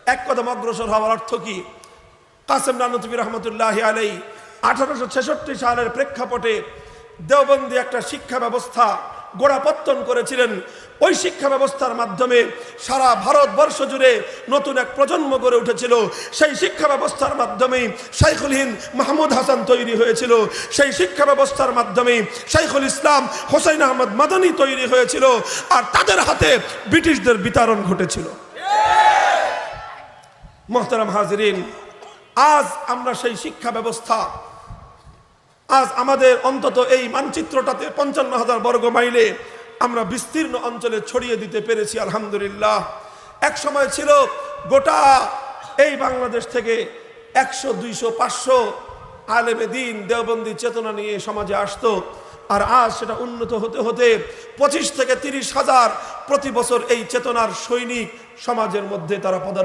এক কদম অগ্রসর হওয়ার অর্থ কি? কাসেম নানুতুবি রহমতুল্লাহি আলাইহি 1866 সালের প্রেক্ষাপটে দেওবন্দি একটা শিক্ষা ব্যবস্থা গোড়াপত্তন করেছিলেন। ওই শিক্ষা ব্যবস্থার মাধ্যমে সারা ভারতবর্ষ জুড়ে নতুন এক প্রজন্ম গড়ে উঠেছিল। সেই শিক্ষা ব্যবস্থার মাধ্যমে শাইখুল হিন্দ মাহমুদ হাসান তৈরি হয়েছিল। সেই শিক্ষা ব্যবস্থার মাধ্যমে শাইখুল ইসলাম হোসেন আহমদ মাদানী তৈরি হয়েছিল, আর তাদের হাতে ব্রিটিশদের বিতরণ ঘটেছিল। মোহতারাম হাজিরিন, আজ আমরা সেই শিক্ষা ব্যবস্থা আজ আমাদের অন্তত এই মানচিত্রটাতে 55,000 বর্গ মাইলে আমরা বিস্তীর্ণ অঞ্চলে ছড়িয়ে দিতে পেরেছি, আলহামদুলিল্লাহ। এক সময় ছিল গোটা এই বাংলাদেশ থেকে 100, 200, 500 আলেমে দ্বীন দেওবন্দি চেতনা নিয়ে সমাজে আসতো, আর আজ সেটা উন্নত হতে হতে 25 থেকে 30 হাজার প্রতি বছর এই চেতনার সৈনিক সমাজের মধ্যে তারা পদার্পণ